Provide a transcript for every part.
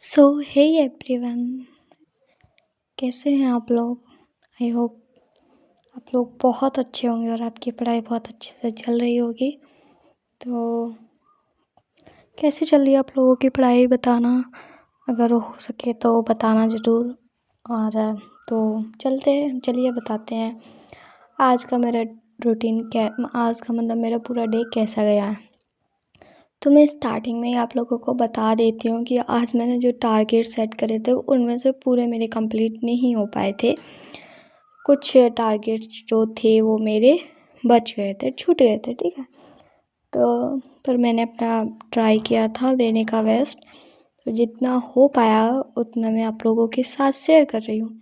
सो hey everyone, कैसे हैं आप लोग। आई होप आप लोग बहुत अच्छे होंगे और आपकी पढ़ाई बहुत अच्छे से चल रही होगी। तो कैसे चल रही है आप लोगों की पढ़ाई, बताना अगर हो सके तो बताना ज़रूर। और तो चलिए बताते हैं आज का मेरा रूटीन क्या, आज का मतलब मेरा पूरा डे कैसा गया है। तो मैं स्टार्टिंग में ही आप लोगों को बता देती हूँ कि आज मैंने जो टारगेट सेट करे थे उनमें से पूरे मेरे कंप्लीट नहीं हो पाए थे। कुछ टारगेट्स जो थे वो मेरे बच गए थे, छूट गए थे, ठीक है। तो पर मैंने अपना ट्राई किया था देने का बेस्ट। तो जितना हो पाया उतना मैं आप लोगों के साथ शेयर कर रही हूँ।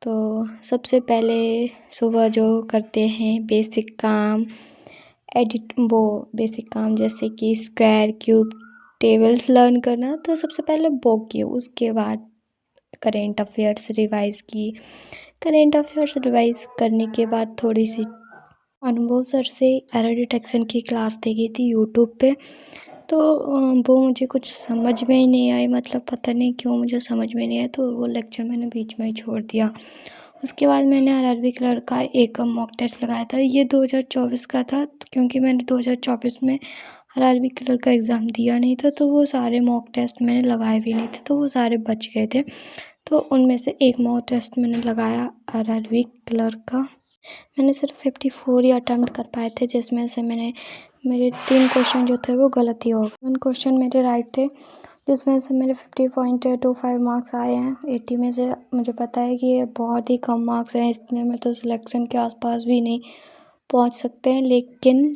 तो सबसे पहले सुबह जो करते हैं बेसिक काम जैसे कि स्क्वायर, क्यूब, टेबल्स लर्न करना। तो सबसे पहले वो किए, उसके बाद करेंट अफेयर्स रिवाइज़ करने के बाद थोड़ी सी अनुभव सर से एरर डिटेक्शन की क्लास देखी थी यूट्यूब पे। तो वो मुझे कुछ समझ में ही नहीं आई, मतलब पता नहीं क्यों मुझे समझ में नहीं आया, तो वो लेक्चर मैंने बीच में ही छोड़ दिया। उसके बाद मैंने आरआरबी क्लर्क का एक मॉक टेस्ट लगाया था। ये 2024 का था, क्योंकि मैंने 2024 में आरआरबी क्लर्क का एग्ज़ाम दिया नहीं था, तो वो सारे मॉक टेस्ट मैंने लगाए भी नहीं थे, तो वो सारे बच गए थे। तो उनमें से एक मॉक टेस्ट मैंने लगाया आरआरबी क्लर्क का। मैंने सिर्फ 54 ही अटैम्प्ट कर पाए थे, जिसमें से मेरे 3 क्वेश्चन जो थे वो गलत ही हो गए। 1 क्वेश्चन मेरे राइट थे, जिसमें से मेरे 50.25 मार्क्स आए हैं 80 में से। मुझे पता है कि ये बहुत ही कम मार्क्स हैं, इतने में तो सिलेक्शन के आसपास भी नहीं पहुंच सकते हैं। लेकिन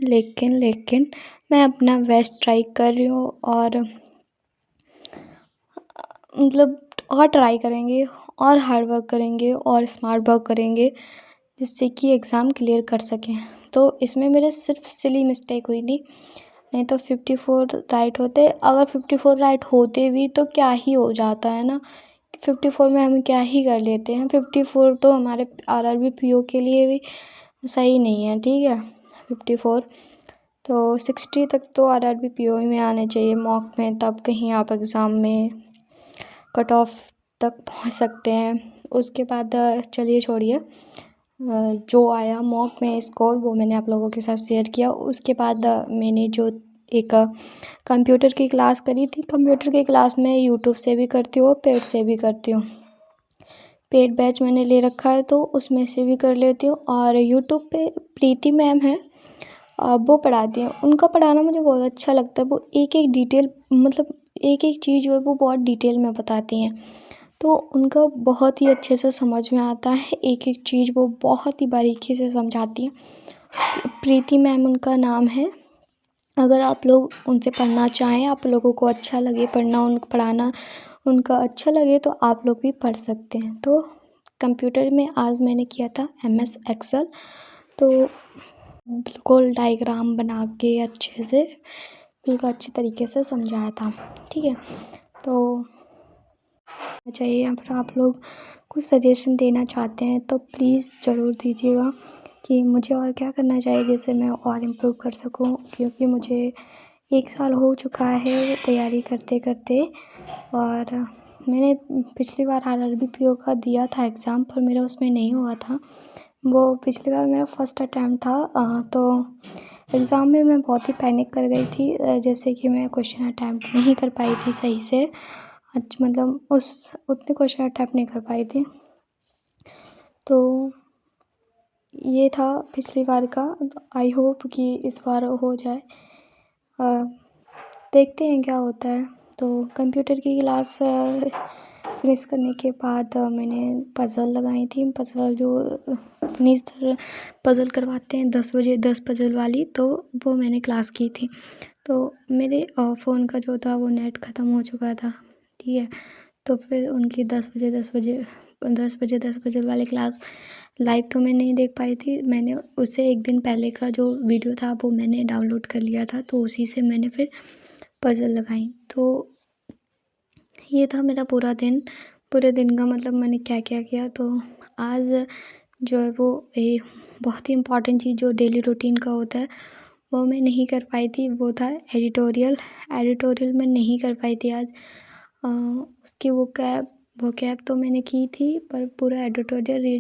मैं अपना बेस्ट ट्राई कर रही हूँ, और मतलब और ट्राई करेंगे और हार्ड वर्क करेंगे और स्मार्ट वर्क करेंगे, जिससे कि एग्ज़ाम क्लियर कर सकें। तो इसमें मेरे सिर्फ सिली मिस्टेक हुई थी, नहीं तो 54 राइट होते। अगर 54 राइट होते भी तो क्या ही हो जाता है ना, 54 में हम क्या ही कर लेते हैं। 54 तो हमारे आरआरबी पीओ के लिए भी सही नहीं है, ठीक है। 54 तो 60 तक तो आरआरबी पीओ में आने चाहिए मॉक में, तब कहीं आप एग्ज़ाम में कट ऑफ तक पहुंच सकते हैं। उसके बाद चलिए छोड़िए, जो आया मॉक में स्कोर वो मैंने आप लोगों के साथ शेयर किया। उसके बाद मैंने जो एक कंप्यूटर की क्लास करी थी, कंप्यूटर की क्लास में यूट्यूब से भी करती हूँ, पेड से भी करती हूँ। पेड बैच मैंने ले रखा है तो उसमें से भी कर लेती हूँ। और यूट्यूब पे प्रीति मैम है, वो पढ़ाती हैं। उनका पढ़ाना मुझे बहुत अच्छा लगता है। वो एक एक डिटेल, मतलब एक एक चीज़ जो है वो बहुत डिटेल में बताती हैं, तो उनका बहुत ही अच्छे से समझ में आता है। एक एक चीज़ वो बहुत ही बारीकी से समझाती हैं। प्रीति मैम उनका नाम है। अगर आप लोग उनसे पढ़ना चाहें, आप लोगों को अच्छा लगे पढ़ाना उनका अच्छा लगे, तो आप लोग भी पढ़ सकते हैं। तो कंप्यूटर में आज मैंने किया था MS एक्सेल, तो बिल्कुल डायग्राम बना के अच्छे से, बिल्कुल अच्छे तरीके से समझाया था, ठीक है। तो चाहिए, अगर आप लोग कुछ सजेशन देना चाहते हैं तो प्लीज़ ज़रूर दीजिएगा कि मुझे और क्या करना चाहिए जिससे मैं और इम्प्रूव कर सकूं, क्योंकि मुझे 1 साल हो चुका है तैयारी करते करते। और मैंने पिछली बार आरआरबी पीओ का दिया था एग्ज़ाम, पर मेरा उसमें नहीं हुआ था। वो पिछली बार मेरा फर्स्ट अटैम्प्ट था। तो एग्ज़ाम में मैं बहुत ही पैनिक कर गई थी, जैसे कि मैं क्वेश्चन अटैम्प्ट नहीं कर पाई थी सही से। मतलब उतने क्वेश्चन अटैम्प्ट नहीं कर पाई थी। तो ये था पिछली बार का। आई होप कि इस बार हो जाए, देखते हैं क्या होता है। तो कंप्यूटर की क्लास फिनिश करने के बाद मैंने पज़ल लगाई थी। पज़ल जो मनीष सर पज़ल करवाते हैं 10 बजे 10 पज़ल वाली, तो वो मैंने क्लास की थी। तो मेरे फ़ोन का जो था वो नेट ख़त्म हो चुका था, ठीक है। तो फिर उनकी 10 बजे वाली क्लास लाइव तो मैं नहीं देख पाई थी। मैंने उससे एक दिन पहले का जो वीडियो था वो मैंने डाउनलोड कर लिया था, तो उसी से मैंने फिर पज़ल लगाई। तो ये था मेरा पूरे दिन का, मतलब मैंने क्या क्या किया। तो आज जो है वो बहुत ही इम्पॉर्टेंट चीज़ जो डेली रूटीन का होता है वो मैं नहीं कर पाई थी, वो था एडिटोरियल मैं नहीं कर पाई थी आज। कि वो कैब तो मैंने की थी पर पूरा एडिटोरियल रीड